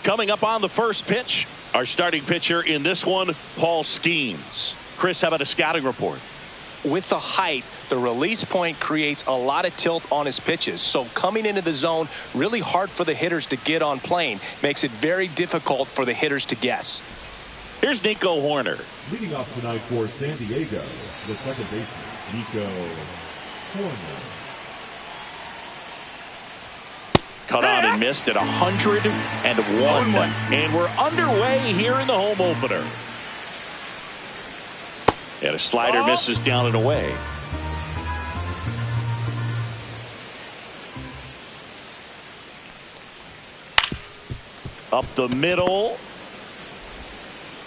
Coming up on the first pitch, our starting pitcher in this one, Paul Skeens. Chris, how about a scouting report? With the height, the release point creates a lot of tilt on his pitches. So coming into the zone, really hard for the hitters to get on plane. Makes it very difficult for the hitters to guess. Here's Nico Horner. Leading off tonight for San Diego, the second baseman, Nico Horner. Cut on and missed at 101. And we're underway here in the home opener. And a slider misses down and away. Up the middle.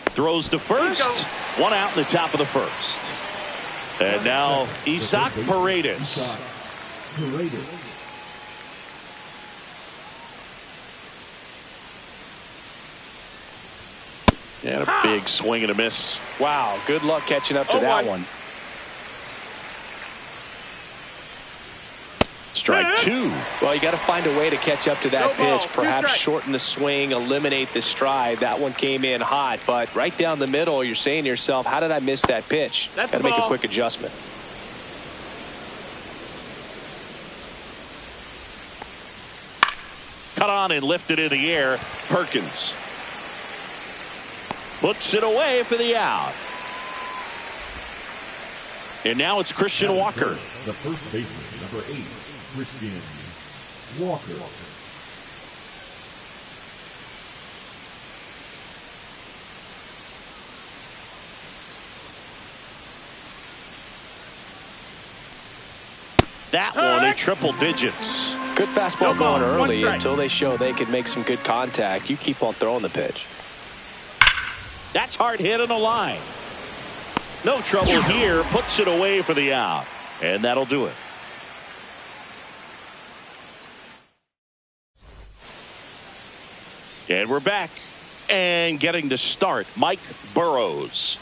Throws to first. One out in the top of the first. And now Isaac Paredes. And a big swing and a miss. Wow, good luck catching up to that one. Strike two. Well, you got to find a way to catch up to that pitch. Perhaps shorten the swing, eliminate the stride. That one came in hot, but right down the middle, you're saying to yourself, how did I miss that pitch? Got to make a quick adjustment. Cut on and lifted in the air. Perkins puts it away for the out. And now it's Christian Walker. The first baseman, number 8, Christian Walker. That one in triple digits. Good fastball going early until they show they can make some good contact. You keep on throwing the pitch. That's hard hit on the line. No trouble here. Puts it away for the out. And that'll do it. And we're back. And getting to start, Mike Burrows.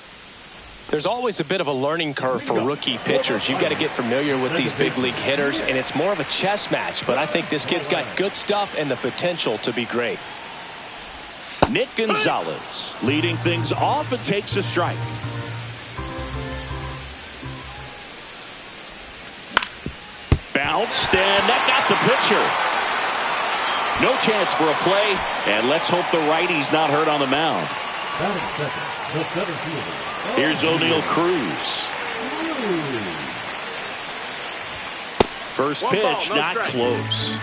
There's always a bit of a learning curve for rookie pitchers. You've got to get familiar with these big league hitters, and it's more of a chess match. But I think this kid's got good stuff and the potential to be great. Nick Gonzalez leading things off and takes a strike. Bounced, and that got the pitcher. No chance for a play, and let's hope the righty's not hurt on the mound. Here's O'Neal Cruz. First pitch, not close.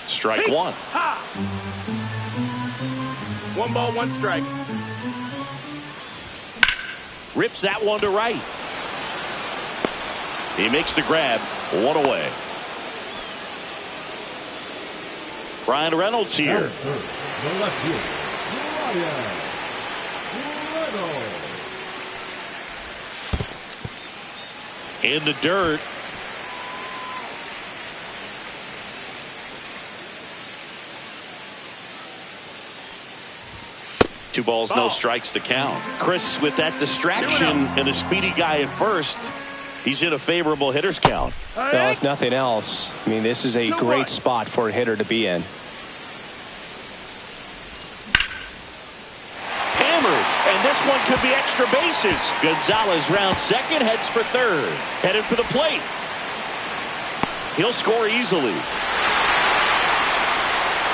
Strike one. One ball, one strike. Rips that one to right. He makes the grab. One away. Brian Reynolds here. In the dirt. Two balls, no strikes to count. Chris, with that distraction and a speedy guy at first, he's in a favorable hitter's count. Well, if nothing else, I mean, this is a great spot for a hitter to be in. Hammered, and this one could be extra bases. Gonzalez rounds second, heads for third. Headed for the plate. He'll score easily.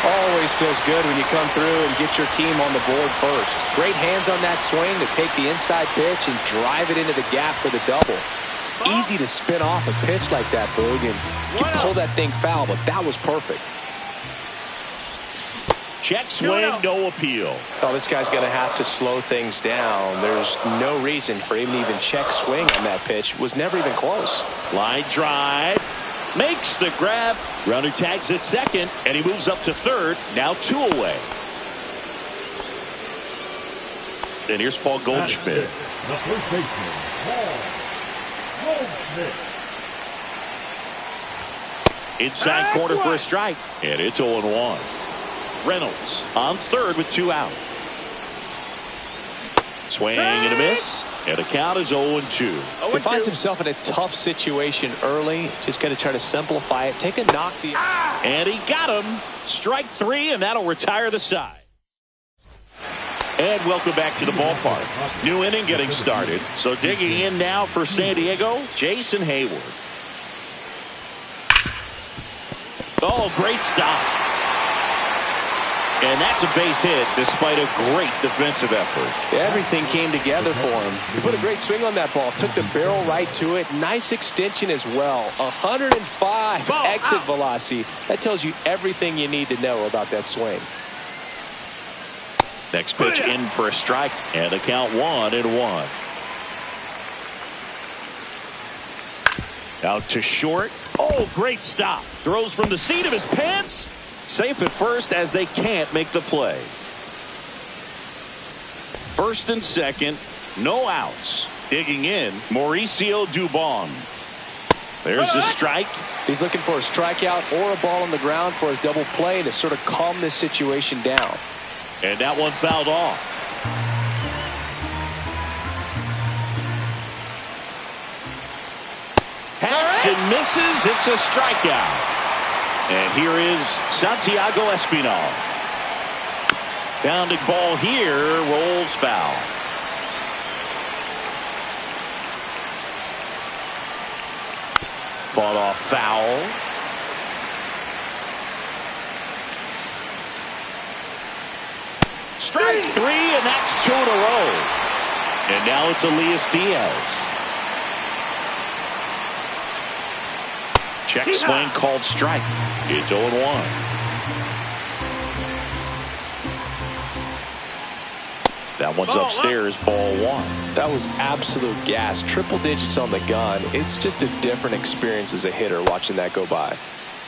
Always feels good when you come through and get your team on the board first. Great hands on that swing to take the inside pitch and drive it into the gap for the double. It's easy to spin off a pitch like that, Boog, and you can pull that thing foul, but that was perfect. Check swing, no appeal. Oh, this guy's going to have to slow things down. There's no reason for him to even check swing on that pitch. It was never even close. Line drive. Makes the grab. Runner tags at second, and he moves up to third. Now two away. And here's Paul Goldschmidt. The first baseman, Paul Goldschmidt. Inside corner for a strike, and it's 0-1. Reynolds on third with two out. Swing and a miss. And the count is 0-2. He finds himself in a tough situation early. Just got to try to simplify it. Take a knock. And he got him. Strike 3, and that'll retire the side. And welcome back to the ballpark. New inning getting started. So digging in now for San Diego, Jason Hayward. Oh, great stop. And that's a base hit despite a great defensive effort. Everything came together for him. He put a great swing on that ball. Took the barrel right to it. Nice extension as well. 105 exit velocity. That tells you everything you need to know about that swing. Next pitch in for a strike. And the count 1-1. Out to short. Oh, great stop. Throws from the seat of his pants. Safe at first as they can't make the play. First and second, no outs. Digging in, Mauricio Dubon. There's the strike. He's looking for a strikeout or a ball on the ground for a double play to sort of calm this situation down. And that one fouled off. Hacks and misses. It's a strikeout. And here is Santiago Espinal. Pounding ball here, rolls foul. Fought off foul. Strike 3, and that's 2 in a row. And now it's Elias Diaz. Check swing called strike. It's 0-1. That one's upstairs, ball 1. That was absolute gas. Triple digits on the gun. It's just a different experience as a hitter watching that go by.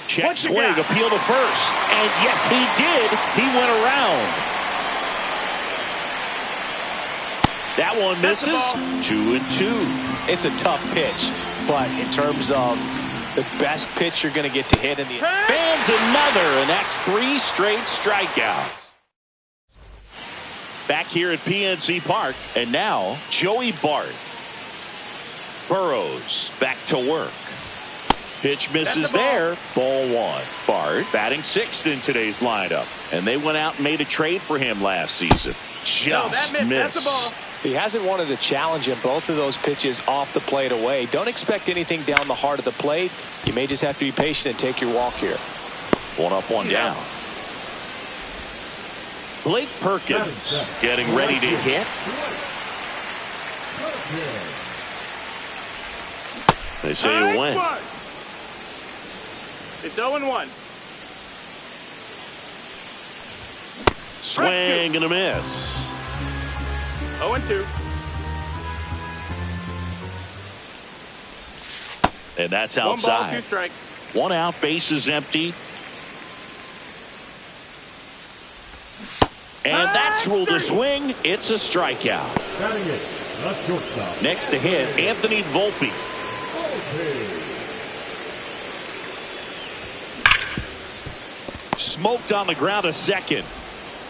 Check swing, appeal to first. And yes, he did. He went around. That one misses. 2-2. It's a tough pitch, but in terms of the best pitch you're going to get to hit in the fans another, and that's 3 straight strikeouts. Back here at PNC Park, and now Joey Bart. Burrows back to work. Pitch misses there. Ball 1. Bart batting 6th in today's lineup, and they went out and made a trade for him last season. Just missed. He hasn't wanted to challenge him. Both of those pitches off the plate away. Don't expect anything down the heart of the plate. You may just have to be patient and take your walk here. 1 up, 1 down. Blake Perkins getting ready to hit. They say you win. It's 0-1. Swing and a miss. 0-2. And that's outside. 1 ball, 2 strikes. 1 out, bases empty. And that's ruled a swing. It's a strikeout. Next to hit, Anthony Volpe. Smoked on the ground to second.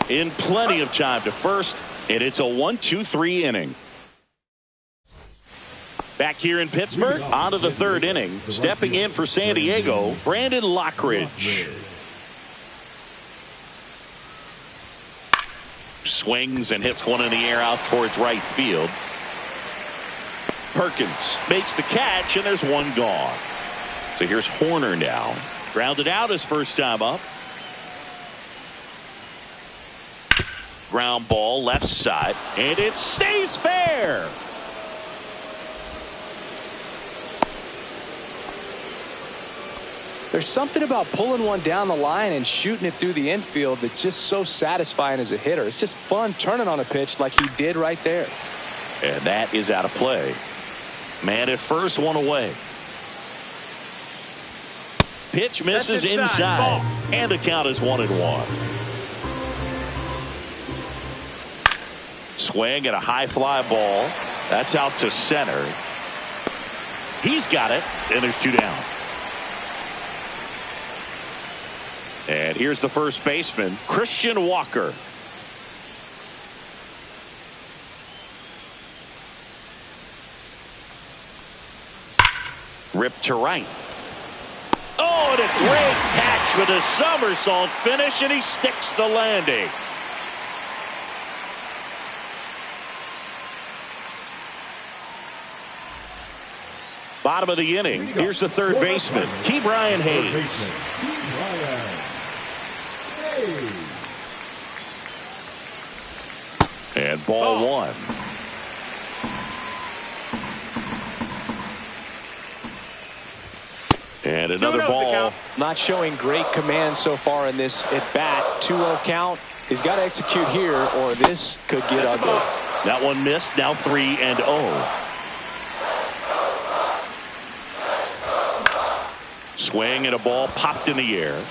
In plenty of time to first, and it's a 1-2-3 inning. Back here in Pittsburgh, on to the 3rd inning. Stepping in for San Diego, Brandon Lockridge. Swings and hits one in the air out towards right field. Perkins makes the catch, and there's 1 gone. So here's Horner now. Grounded out his first time up. Ground ball left side, and it stays fair. There's something about pulling one down the line and shooting it through the infield that's just so satisfying as a hitter. It's just fun turning on a pitch like he did right there. And that is out of play. Man at first, 1 away. Pitch misses inside, and the count is 1-1. Swing at a high fly ball. That's out to center. He's got it, and there's 2 down. And here's the first baseman, Christian Walker. Ripped to right. Oh, and a great catch with a somersault finish, and he sticks the landing. Bottom of the inning. Here's the third baseman, Brian Hayes. And ball one. And another ball. Not showing great command so far in this at bat. 2-0 count. He's got to execute here or this could get ugly. That one missed. Now 3-0. Swing and a ball popped in the air.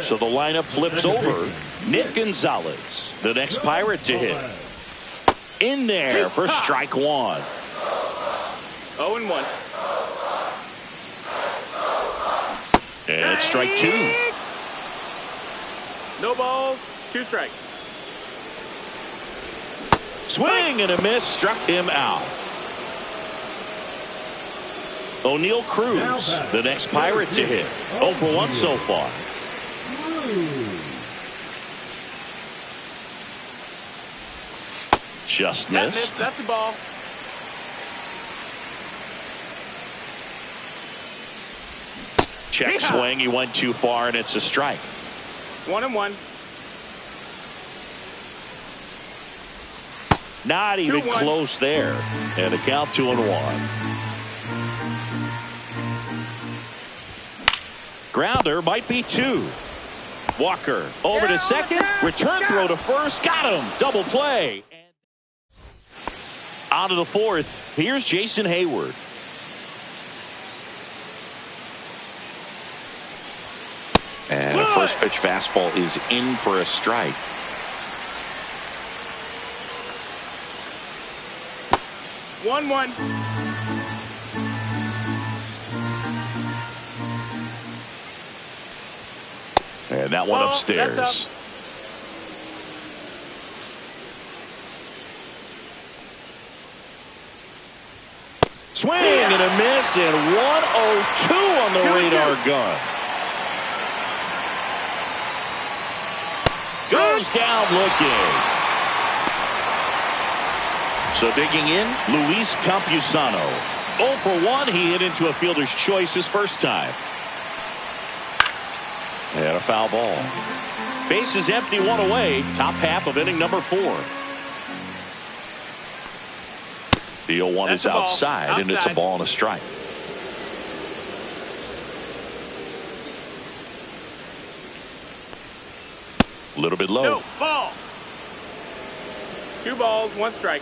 So the lineup flips over. Nick Gonzalez, the next Pirate to hit. In there for strike one. 0-1. And strike two. No balls, 2 strikes. Swing and a miss, struck him out. O'Neal Cruz, the next Pirate to hit. 0 for 1 so far. Just missed. That's the ball. Check swing. He went too far, and it's a strike. 1-1. Not even close there. And a count 2-1. Grounder might be 2. Walker over to second. Return throw to first. Got him. Double play. On to the fourth. Here's Jason Hayward. And a first pitch fastball is in for a strike. 1-1. And that one upstairs. Swing and a miss, and 102 on the radar gun. Goes down looking. So digging in, Luis Campusano. 0 for 1. He hit into a fielder's choice his first time. And a foul ball. Bases empty, 1 away. Top half of inning number 4. The 0-1 is outside, and it's a ball and a strike. A little bit low. No, ball. 2 balls, 1 strike.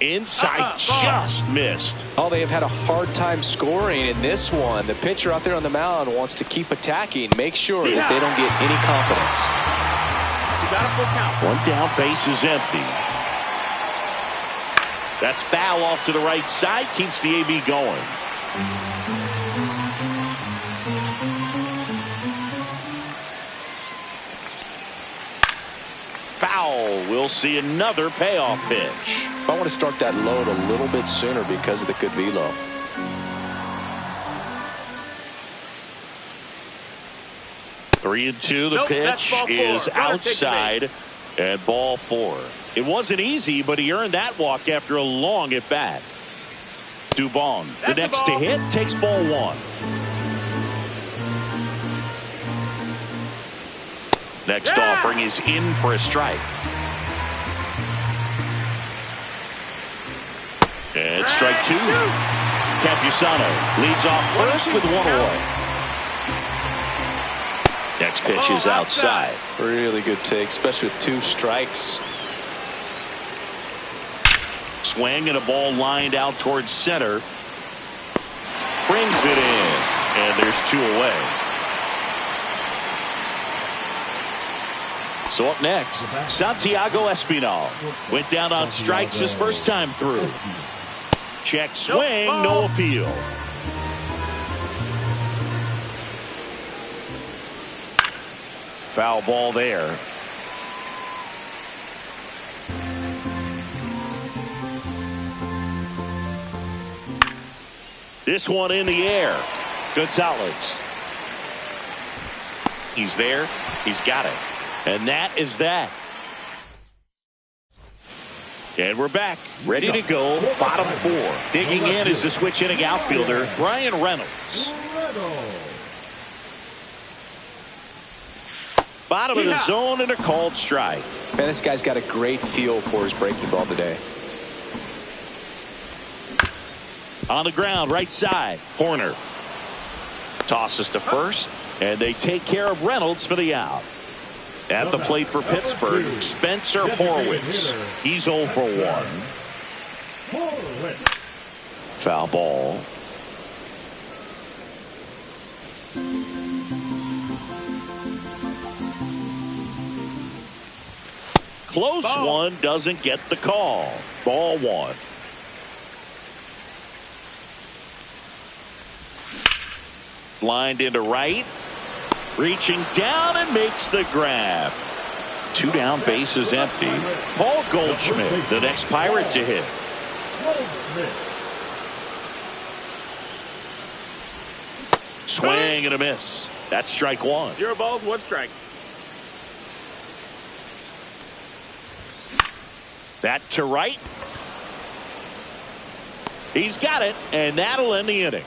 Inside, just missed. Oh, they have had a hard time scoring in this one. The pitcher out there on the mound wants to keep attacking, make sure that they don't get any confidence. You got a full count. 1 down, base is empty. That's foul off to the right side, keeps the AB going. Foul. We'll see another payoff pitch. I want to start that load a little bit sooner because of the good velo. Three and 2. The pitch is outside, and ball 4. It wasn't easy, but he earned that walk after a long at bat. Dubon, the next to hit, takes ball 1. Next offering is in for a strike. And strike 2. Campusano leads off first with 1 away. Next pitch is outside. Really good take, especially with 2 strikes. Swing and a ball lined out towards center. Brings it in. And there's 2 away. So up next, Santiago Espinal. Went down on strikes his first time through. Check swing, no appeal. Foul ball there. This one in the air. Gonzalez. He's there. He's got it. And that is that. And we're back. Ready to go. Bottom four. Digging in is the switch inning outfielder, Brian Reynolds. Bottom of the zone and a called strike. Man, this guy's got a great feel for his breaking ball today. On the ground, right side. Horner tosses to first, and they take care of Reynolds for the out. At the plate for Pittsburgh, Spencer Horwitz. He's 0 for 1. Foul ball. Close one, doesn't get the call. Ball 1. Lined into right. Reaching down and makes the grab. 2 down, bases empty. Paul Goldschmidt, the next Pirate to hit. Swing and a miss. That's strike 1. 0 balls, 1 strike. That to right. He's got it, and that'll end the inning.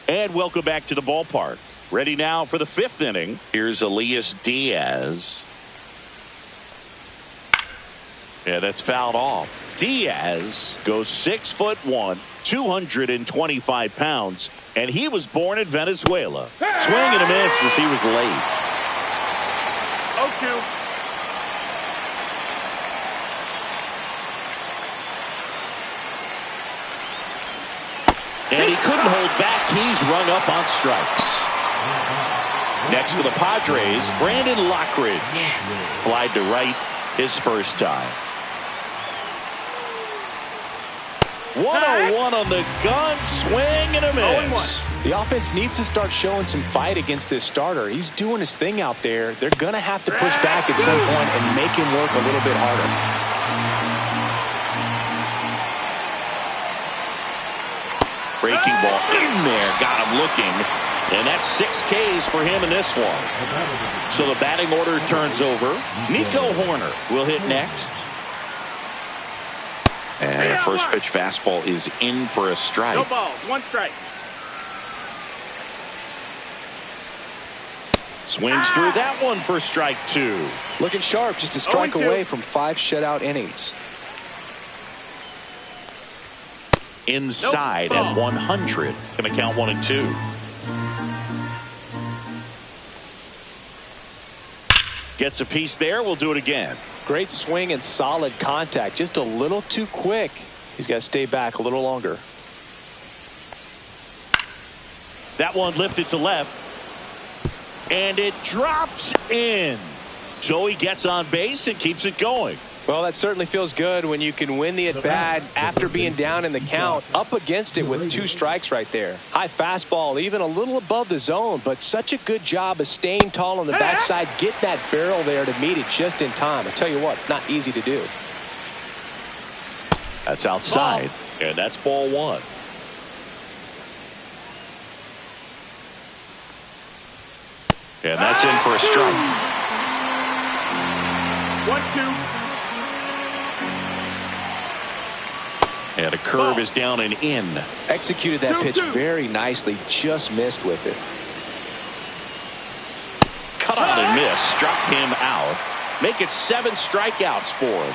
And welcome back to the ballpark. Ready now for the 5th inning. Here's Elias Diaz. Yeah, that's fouled off. Diaz goes 6'1", 225 pounds, and he was born in Venezuela. Swing and a miss as he was late. 0-2. And he couldn't hold back. He's rung up on strikes. Next for the Padres, Brandon Lockridge. Flied to right his first time. 1-0-1 on the gun. Swing and a miss. The offense needs to start showing some fight against this starter. He's doing his thing out there. They're going to have to push back at some point and make him work a little bit harder. Breaking ball in there. Got him looking. And that's 6 Ks for him in this one. So the batting order turns over. Nico Horner will hit next. And the first pitch fastball is in for a strike. 0 balls, 1 strike. Swings through that one for strike 2. Looking sharp, just a strike away from 5 shutout innings. Inside at 100. Going to count 1 and 2. Gets a piece there. We'll do it again. Great swing and solid contact. Just a little too quick. He's got to stay back a little longer. That one lifted to left. And it drops in. So he gets on base and keeps it going. Well, that certainly feels good when you can win the at-bat after being down in the count, up against it with 2 strikes right there. High fastball, even a little above the zone, but such a good job of staying tall on the backside, get that barrel there to meet it just in time. I tell you what, it's not easy to do. That's outside, and that's ball 1. And that's in for a strike. 1-2. And a curve is down and in. Executed that pitch very nicely, just missed with it. Cut out and miss, struck him out. Make it 7 strikeouts for him.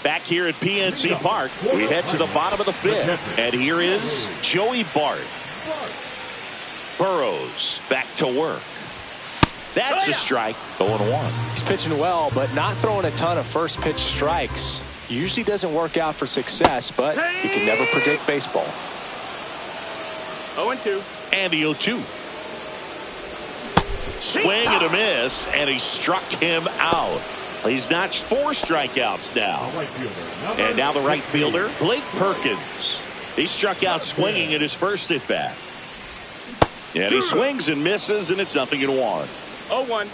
Back here at PNC Park, we head to the bottom of the 5th. And here is Joey Bart. Burrows back to work. That's a strike. 0-1. He's pitching well, but not throwing a ton of first pitch strikes. Usually doesn't work out for success, but you can never predict baseball. 0-2. And the 0-2. Swing and a miss, and he struck him out. He's notched 4 strikeouts now. Right fielder, And now the right fielder, Blake Perkins. He struck out swinging at his first at bat. And he swings and misses, and it's 0-1. 0-1.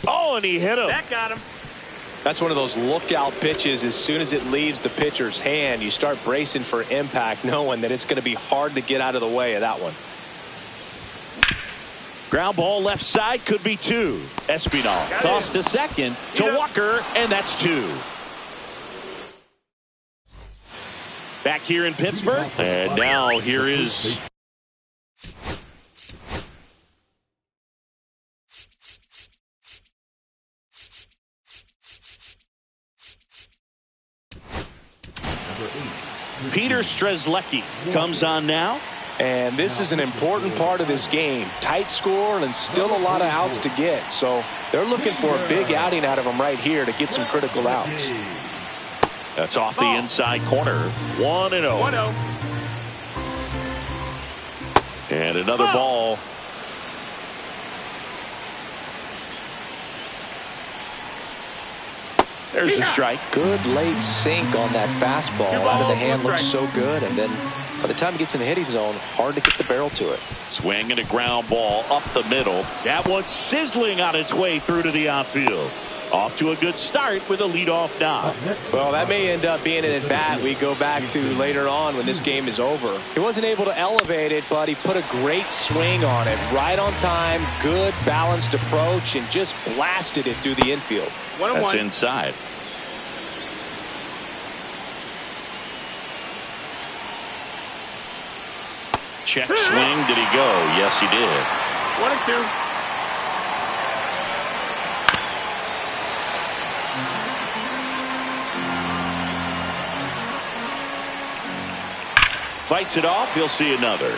Oh, and he hit him. That got him. That's one of those lookout pitches. As soon as it leaves the pitcher's hand, you start bracing for impact, knowing that it's going to be hard to get out of the way of that one. Ground ball left side, could be 2. Espinal tossed to second to Walker, and that's 2. Back here in Pittsburgh, and now here is Peter Strzelecki comes on now. And this is an important part of this game. Tight score and still a lot of outs to get. So they're looking for a big outing out of him right here to get some critical outs. That's off the inside corner. 1-0. 1-0. And another ball. There's a strike. Good late sink on that fastball. Out of the hand looks so good. And then by the time it gets in the hitting zone, hard to get the barrel to it. Swing and a ground ball up the middle. That one's sizzling on its way through to the outfield. Off to a good start with a leadoff knock. Well, that may end up being an at-bat we go back to later on when this game is over. He wasn't able to elevate it, but he put a great swing on it. Right on time, good balanced approach, and just blasted it through the infield. 1-1. That's inside. Check swing. Did he go? Yes, he did. 1-2. Fights it off. He'll see another.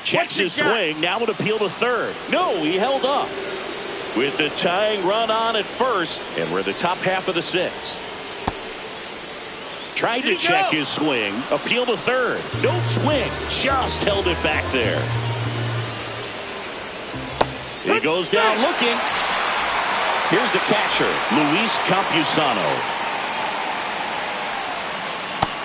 Checks his swing. Now would appeal to third. No, he held up. With the tying run on at first, and we're the top half of the 6th. Tried to check his swing. Appeal to third. No swing. Just held it back there. He goes down looking. Here's the catcher, Luis Campusano.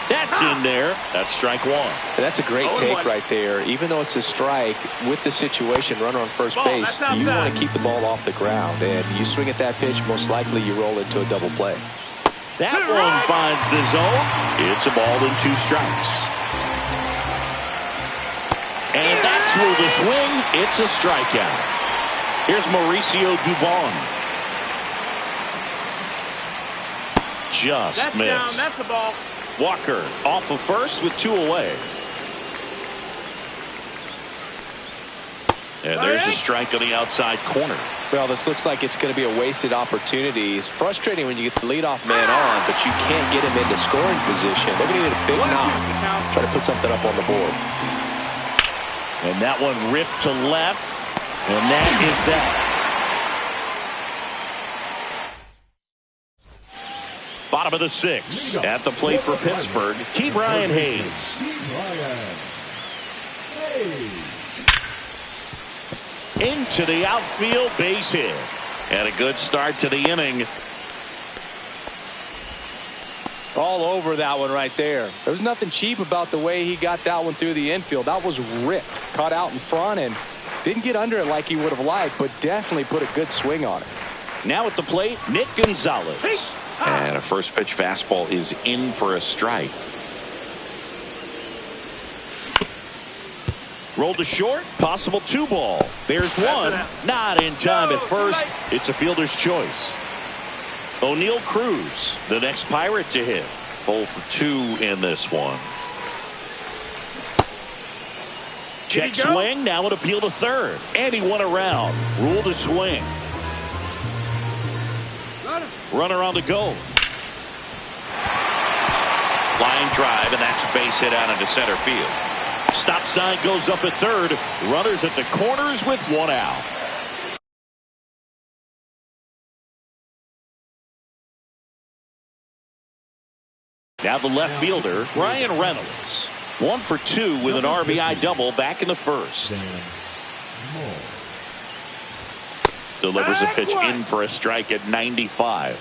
That's in there. That's strike 1. That's a great take right there. Even though it's a strike, with the situation, runner on first base, you want to keep the ball off the ground. And you swing at that pitch, most likely you roll into a double play. That one finds the zone. It's a ball and 2 strikes. And that's through the swing. It's a strikeout. Here's Mauricio Dubon. Just missed. Down. That's the ball. Walker off of first with 2 away. And there's a strike on the outside corner. Well, this looks like it's going to be a wasted opportunity. It's frustrating when you get the leadoff man on, but you can't get him into scoring position. They're going to need a big knock. Try to put something up on the board. And that one ripped to left. And that is that. Bottom of the 6th. At the plate for Pittsburgh, Ke'Bryan Hayes. Into the outfield, base hit. And a good start to the inning. All over that one right there. There's nothing cheap about the way he got that one through the infield. That was ripped. Caught out in front and didn't get under it like he would have liked, but definitely put a good swing on it. Now at the plate, Nick Gonzalez. And a first pitch fastball is in for a strike. Rolled to short, possible 2 ball. There's one, not in time at first. It's a fielder's choice. O'Neal Cruz, the next Pirate to hit. 0 for 2 in this one. Check swing, now an appeal to third. And he went around. Rule to swing. Runner on the go. Line drive, and that's a base hit out into center field. Stop sign goes up at third. Runners at the corners with 1 out. Now the left fielder, Ryan Reynolds. 1 for 2 with an RBI double back in the first. Delivers a pitch in for a strike at 95.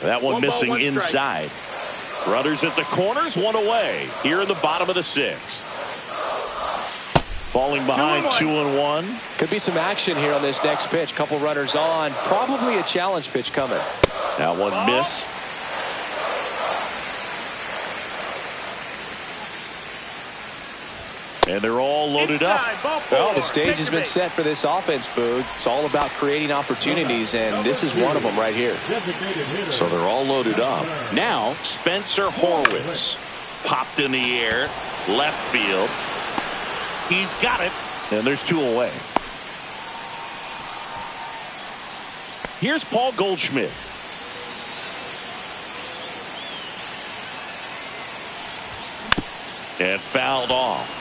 That one missing inside. Runners at the corners, 1 away. Here in the bottom of the 6th. Falling behind 2-1. Could be some action here on this next pitch. Couple runners on. Probably a challenge pitch coming. That one missed. And they're all loaded up. Well, the stage has been set for this offense, Boog. It's all about creating opportunities, and this is one of them right here. So they're all loaded up. Now, Spencer Horwitz. Popped in the air. Left field. He's got it. And there's 2 away. Here's Paul Goldschmidt. And fouled off.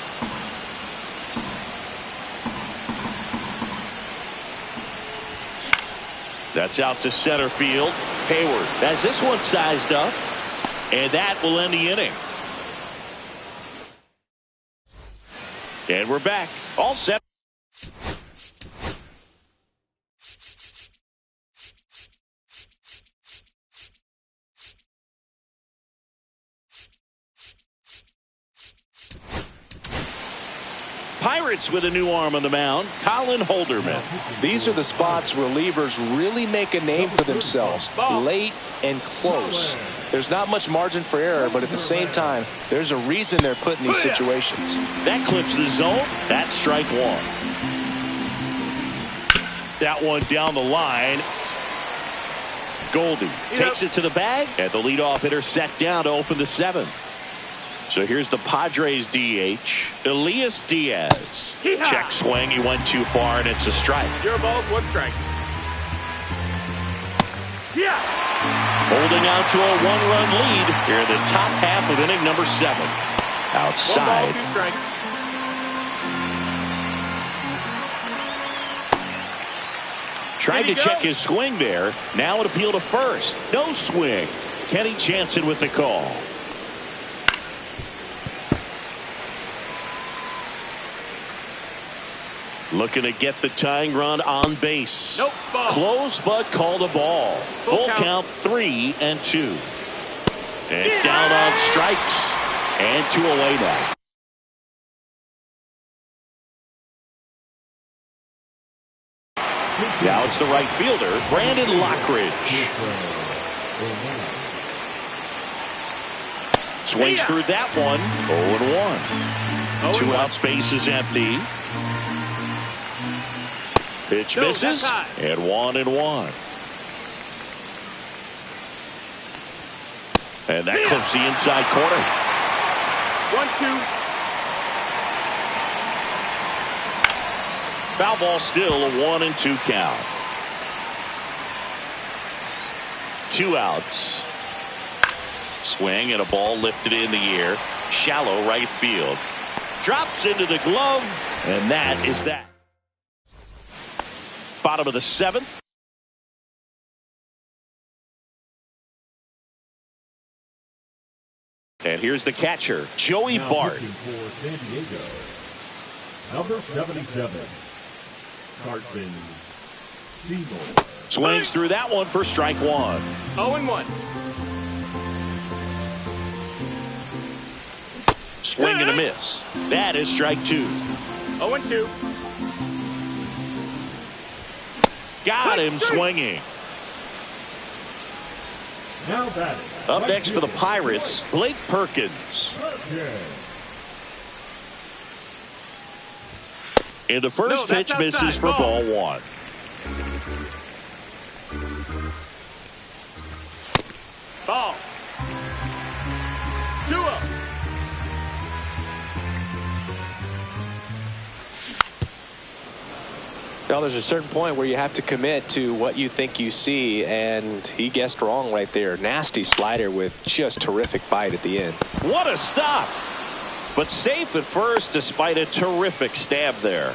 That's out to center field. Hayward has this one sized up. And that will end the inning. And we're back. All set. Pirates with a new arm on the mound, Colin Holderman. These are the spots relievers really make a name for themselves. Late and close. There's not much margin for error, but at the same time, there's a reason they're put in these situations. That clips the zone. That's strike 1. That one down the line. Goldie takes it to the bag, and the leadoff hitter set down to open the 7th. So here's the Padres DH, Elias Diaz. Check swing. He went too far, and it's a strike. 0 balls, 1 strike. Holding out to a 1-run lead here in the top half of inning number 7. Outside. 1 ball, 2 strikes. Tried to check his swing there. Now an appeal to first. No swing. Kenny Jansen with the call. Looking to get the tying run on base. Nope. Ball. Close, but called a ball. Full count 3-2. And down on strikes. And 2 away now. Now it's the right fielder, Brandon Lockridge. Swings through that one. 0-1. 2 outs, base is empty. Pitch misses, and 1-1. And that clips the inside corner. 1-2. Foul ball, still a 1-2 count. 2 outs. Swing and a ball lifted in the air. Shallow right field. Drops into the glove, and that is that. Bottom of the 7th. And here's the catcher, Joey Bart. For San Diego, number 77, Carson Seymour. Swings through that one for strike 1. 0-1. Swing and a miss. That is strike 2. 0-2. Got him swinging. Now batting. Up next for the Pirates, Blake Perkins. And the first pitch misses for ball 1. Ball. 2-0. Well, there's a certain point where you have to commit to what you think you see, and he guessed wrong right there. Nasty slider with just terrific bite at the end. What a stop! But safe at first despite a terrific stab there.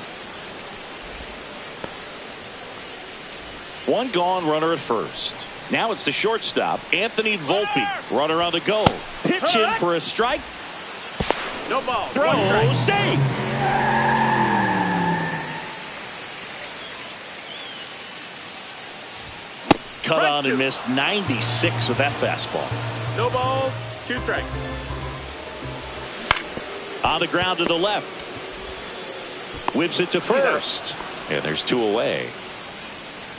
1 gone, runner at first. Now it's the shortstop, Anthony Volpe. Runner on the go. Pitch in for a strike. No ball. Throw, safe. Cut on and missed 96 with that fastball. No balls, 2 strikes. On the ground to the left. Whips it to first. And there's 2 away.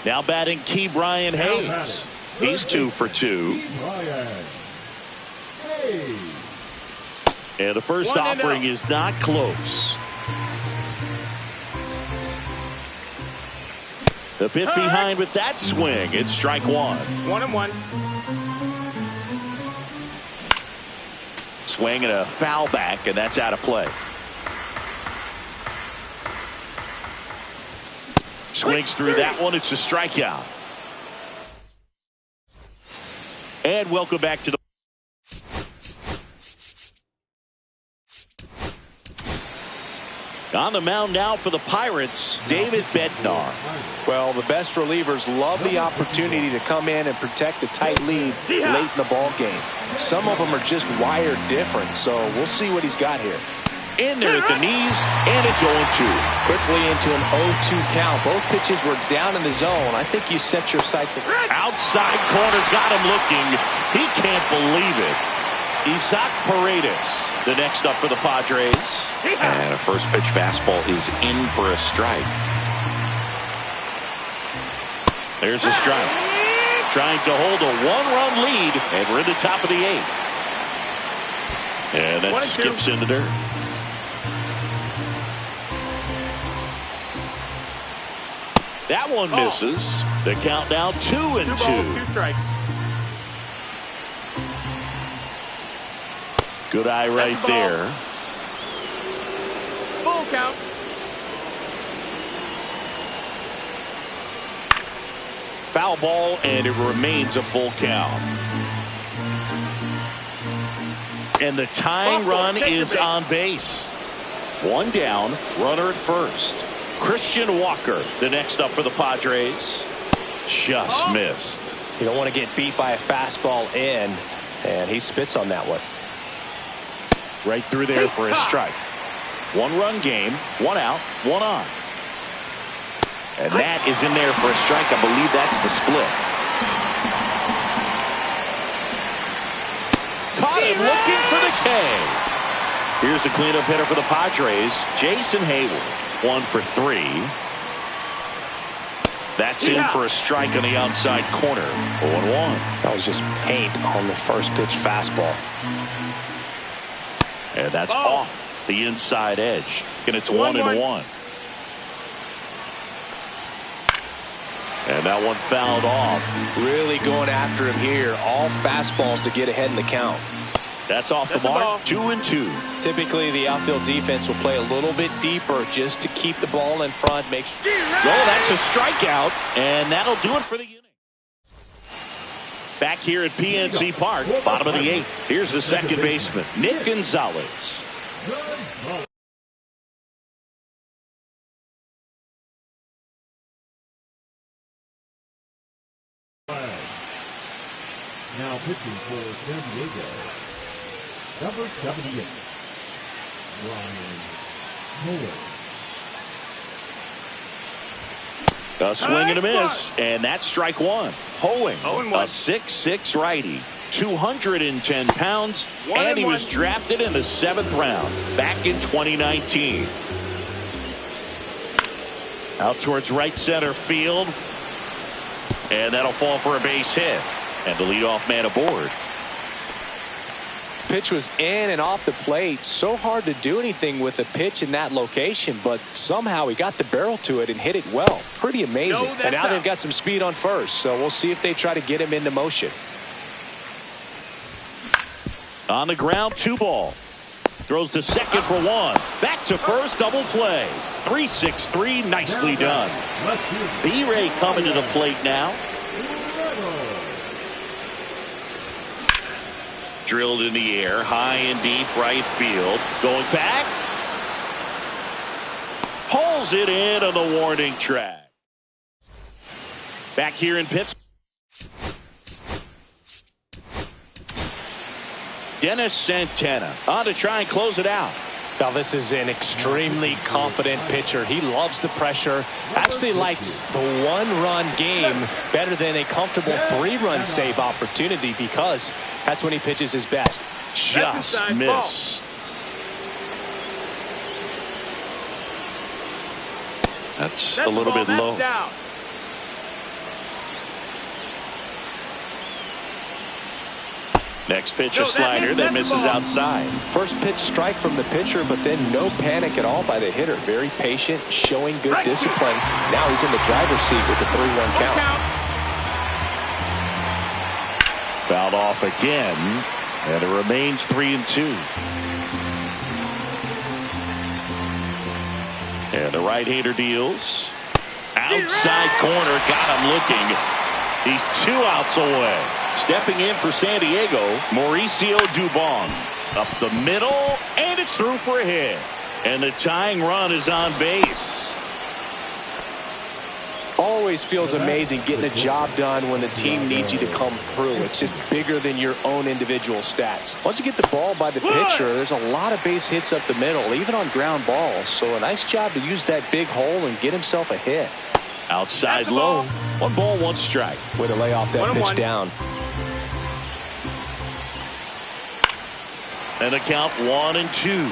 Now batting Key Brian Hayes. He's 2 for 2. And the first offering is not close. The bit behind with that swing. It's strike 1. 1-1. Swing and a foul back, and that's out of play. Swings through that one. It's a strikeout. And welcome back to the on the mound now for the Pirates, David Bednar. Well, the best relievers love the opportunity to come in and protect a tight lead late in the ball game. Some of them are just wired different, so we'll see what he's got here. In there at the knees, and it's 0-2. Quickly into an 0-2 count. Both pitches were down in the zone. I think you set your sights outside corner, got him looking. He can't believe it. Isaac Paredes, the next up for the Padres. And a first pitch fastball is in for a strike. There's a strike. Trying to hold a 1-run lead, and we're in the top of the 8th. And that skips into dirt. That one misses. The count now 2-2. 2 balls, 2 strikes. Good eye right there. Full count. Foul ball, and it remains a full count. And the tying run is on base. 1 down, runner at first. Christian Walker, the next up for the Padres. Just missed. You don't want to get beat by a fastball in, and he spits on that one. Right through there for a strike. 1-run game, 1 out, 1 on. And that is in there for a strike. I believe that's the split. Caught him looking for the K. Here's the cleanup hitter for the Padres, Jason Hayward. 1 for 3. That's in for a strike on the outside corner. 0-1. That was just paint on the first pitch fastball. And that's off the inside edge. And it's 1-1. And that one fouled off. Really going after him here. All fastballs to get ahead in the count. That's off the mark. 2-2. Typically, the outfield defense will play a little bit deeper just to keep the ball in front. Make sure. Well, that's a strikeout, and that'll do it for the inning. Back here at PNC Park, bottom of the 8th. Here's the second baseman, Nick Gonzalez. Now pitching for San Diego, number 78, Ryan Miller. A swing and a miss, and that's strike 1. Hoeing, a 6'6" righty, 210 pounds, and he was drafted in the 7th round back in 2019. Out towards right center field, and that'll fall for a base hit. And the leadoff man aboard. Pitch was in and off the plate. So hard to do anything with a pitch in that location, but somehow he got the barrel to it and hit it well. Pretty amazing. And now they've got some speed on first, so we'll see if they try to get him into motion. On the ground, 2 ball. Throws to second for 1. Back to first, double play. 3-6-3, nicely done. B-Ray coming to the plate now. Drilled in the air, high and deep right field. Going back. Pulls it in on the warning track. Back here in Pittsburgh. Dennis Santana on to try and close it out. Now this is an extremely confident pitcher. He loves the pressure. Actually likes the one-run game better than a comfortable 3-run save opportunity because that's when he pitches his best. Just missed. That's a little bit low. Down. Next pitch, a slider that misses outside. First pitch strike from the pitcher, but then no panic at all by the hitter. Very patient, showing good discipline. Now he's in the driver's seat with the 3-1 count. Fouled off again, and it remains 3-2. And the right-hander deals. Outside corner, got him looking. He's 2 outs away. Stepping in for San Diego, Mauricio Dubon. Up the middle, and it's through for a hit. And the tying run is on base. Always feels amazing getting the job done when the team needs you to come through. It's just bigger than your own individual stats. Once you get the ball by the pitcher, there's a lot of base hits up the middle, even on ground balls. So a nice job to use that big hole and get himself a hit. Outside low. 1 ball, 1 strike. Way to lay off that pitch down. And the count 1-2.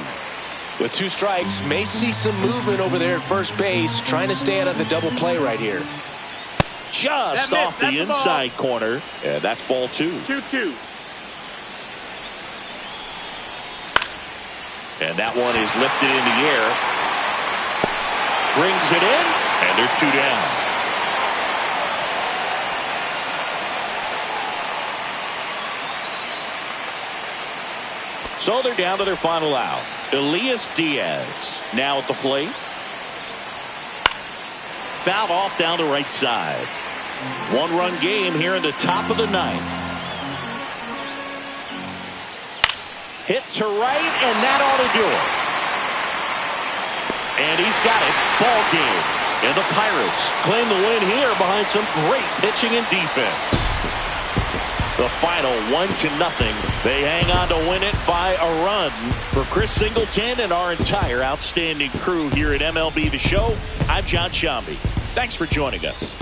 With 2 strikes, may see some movement over there at first base, trying to stay out of the double play right here. Just off the inside corner. And that's ball 2. 2-2. And that one is lifted in the air. Brings it in, and there's 2 down. So they're down to their final out. Elias Diaz now at the plate. Fouled off down the right side. 1-run game here in the top of the 9th. Hit to right, and that ought to do it. And he's got it. Ball game. And the Pirates claim the win here behind some great pitching and defense. The final 1-0. They hang on to win it by a run. For Chris Singleton and our entire outstanding crew here at MLB The Show, I'm John Shambi. Thanks for joining us.